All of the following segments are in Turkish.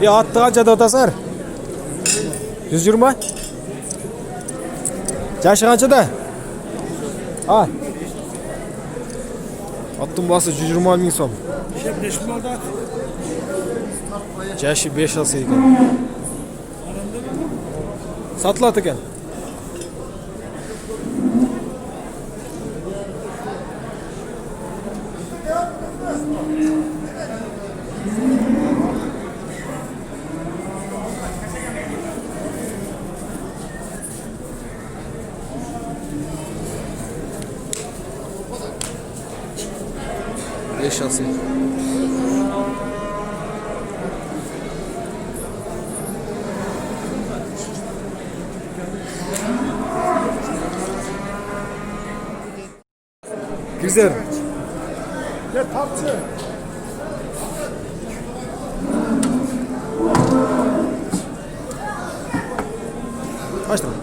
Atты qanchada otasizlar? 120. Yaşı qanchada? Ha. Attım bası 120 ming so'm. Yaşı 5 olsa ekan. Sotiladi ekan. Yaşası. Güzel. Gel tapçı. Kaç tane?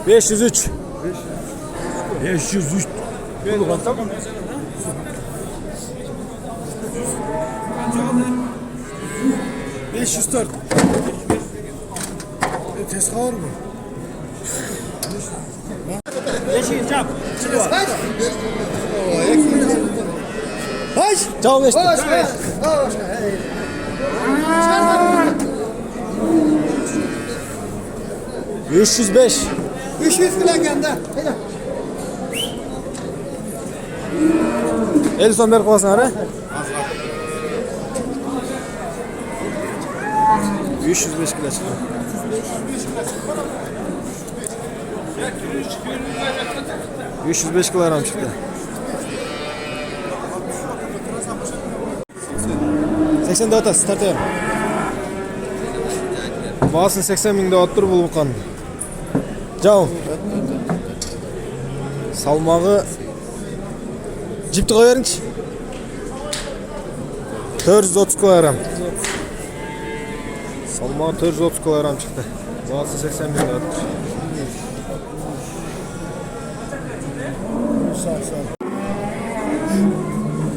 503. 503. Bunu kaç? 504. Tezgah var mı? Yeşil cam. Kaç? Kaç? Cevap geçti. Başka. 505. 300 kilogramda. El son ver kolasın ara. 305 kilo çıktı. 305 kilogram çıktı. 84 start ver. Basın 80 mingde attır bu bukan. Cao. Salmağı Cipti koyarınç. 430 kilogram. Salmağı 430 kilogram çıktı. Basın 80 mingde attır.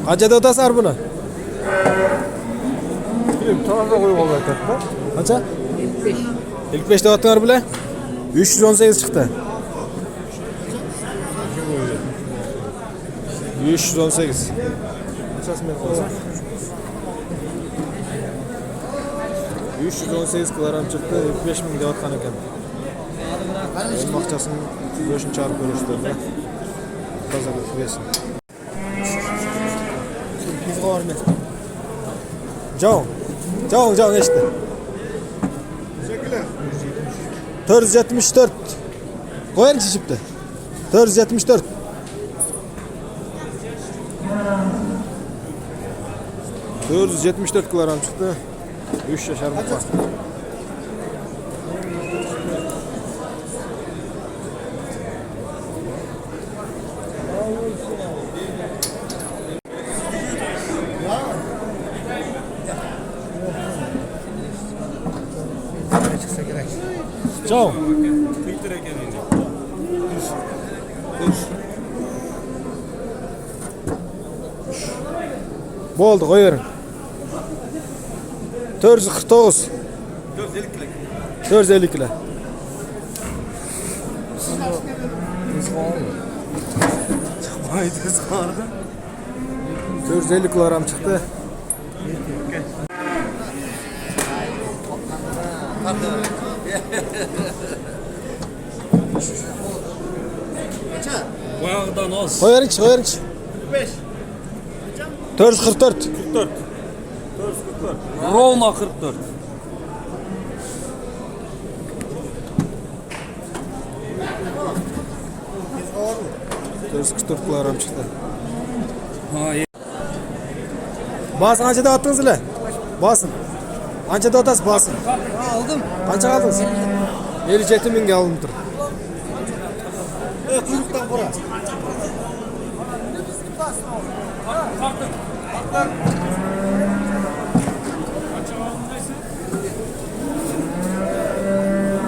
Kaçada otasar bunu? Tamam da koyup olacak da. Kaça? 55'te attılar bile. 318 çıktı. 318. Kaçası mı yapalım? 318 kilogram çıktı. 45 ming de atkan eken. El makçasının 5. çarpı bölüştürüldü. Pazarlık versin. Biz görmez. Cao geçti. Teşekkürler. 474. Koyar mı çıktı? 474. ...474 kilogram çıktı. 3 yaşar mutlu. Ciao. Bo'ldi, qo'yaverin. 449. 450 kilo. Vay tezgahı. 450 kilogram çıktı. Boyağıdan az. Koyarın. 444. Roma 44. 444 kilogram çıktı. Hayır. Basın anca attınız ile. Basın. Anca atasın basın. Aldım. Kaça aldınız? 57 mingga alınıptır. Kuyruktan bura.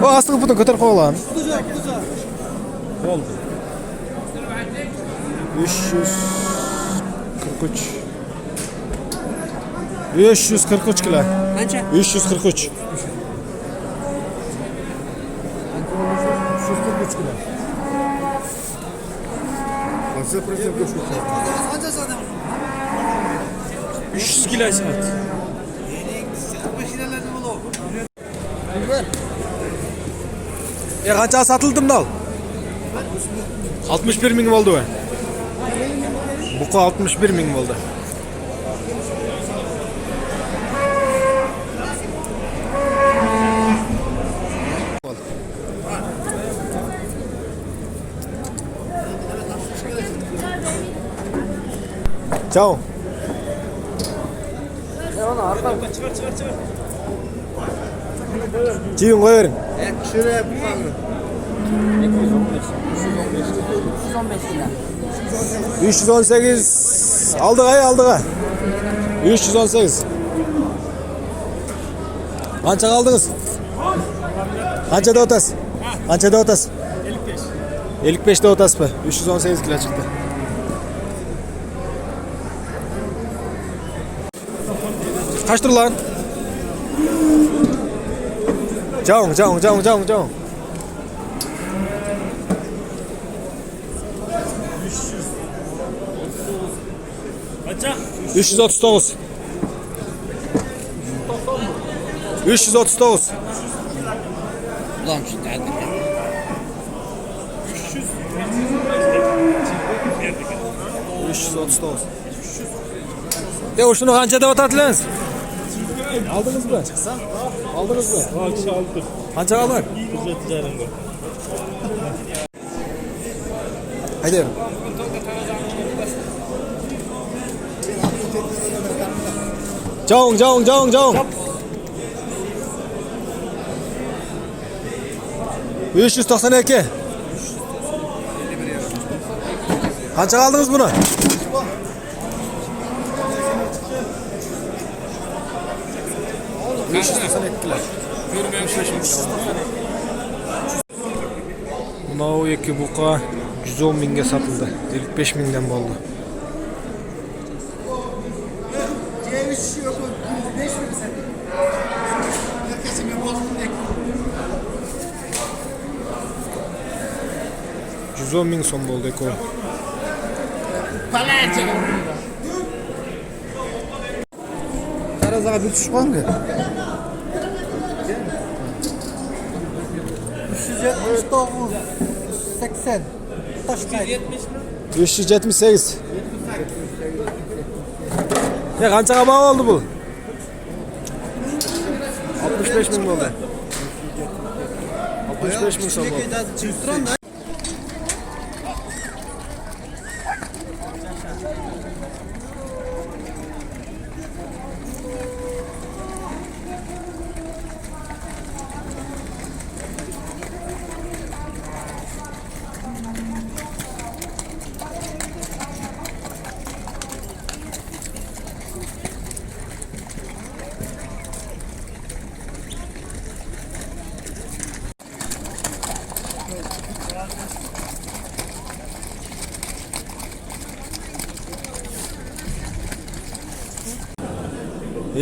O astığı butun kötür koyulan. Oldu. 343. 543 kilo. Qancha? 543. 343 kilo. Qancha prosent go'sht ko'tardi? 300 kilo sat. Qanchaga satıldı bundan? 61 ming bo'ldi bu. Buqa 61 ming bo'ldi. Ciao. Çiğin koyarım. Şuraya buqanni. 318 aldık ay aldık. 318. Qancha aldınız? Qanchada o'tasiz? Qanchada o'tasiz? 55. 55'te o'tasiz mı? 318 kilo çıktı. Kaçtır lan? Canım. 339. 339. Ulan şu derdim ya. 339. De şunu qanchada o'tatdingiz? Aldınız mı? Aldınız mı? Aldım. Qancha qalding? Haydi. Jong. 592. Qancha qaldınız bunu? Bunau iki buqa 110 mingga satıldı. 55 mingdan bo'ldi. %10 ming so'm bo'ldi eko. Tarazaga bir tushqanmi? 379 80 Toshkent. 578. Ya qanchaga mal oldu bu? 65 ming bo'ldi. 65 ming so'm bo'ldi.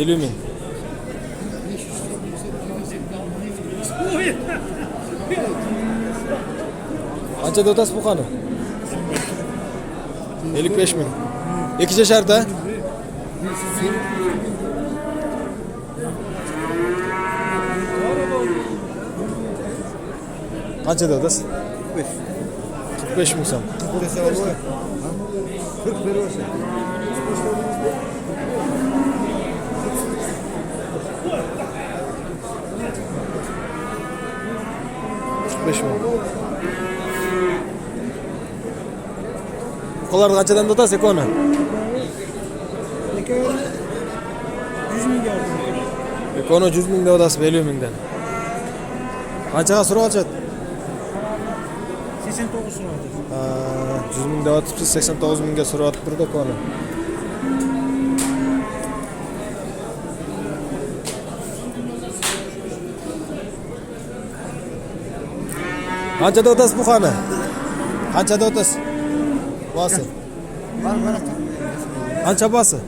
Elli ming. Qanchada o'tasiz bu qani? 55 ming. İkinci şartda. Qanchada o'tasiz? 45 ming so'm. 40 veriyorsun. 45 ming. Qo'llarni qanchadan o'tasiz ekoni? 100 ming geldi. Ekoni 100 mingda o'tasiz, 50 mingdan. Qanchaga so'rab olachat? 89 so'radi. 100 mingda o'tibsiz, 89 mingga so'rab turdi ekoni. Qanchada o'tasiz bu xona? Qanchada o'tasiz? Bası. Var bana. Qancha bası?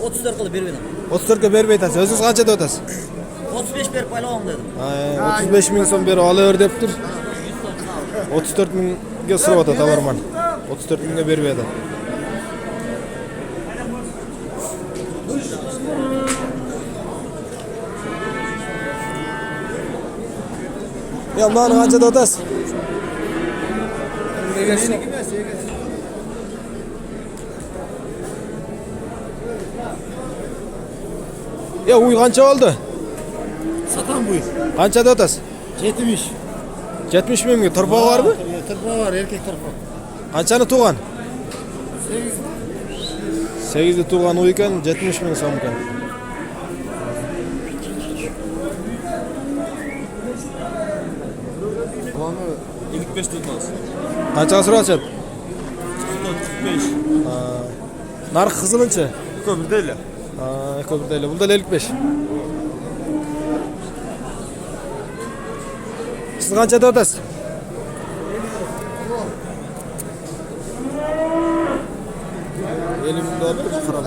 34 qilib berib edim. 34 ga berib aytasiz. O'zingiz qanchada o'tasiz? 35 berib qo'ylavim dedim. 35 ming so'm berib olaver debdir. 34 mingga so'rayapti tovarman. 34 mingga berib edi. Ya bundan qanchada o'tasiz? Ya uy qancha oldi? Satan buyur. Qanchada o'tasiz? 70. 70 mingga turpoq bormi? Tırpağı var, erkek tırpağı. Qanchani tug'an? 8. 8da tug'an uy ekan, 70 ming so'm ekan. Bana 55 tutmaz. Qanchaga so'rashyapti? 45. Narx qizilinchi? Kömürdeyli. Ko'pirda. Bunda 55. Siz qanchada o'tasiz? Elimda olib qarab.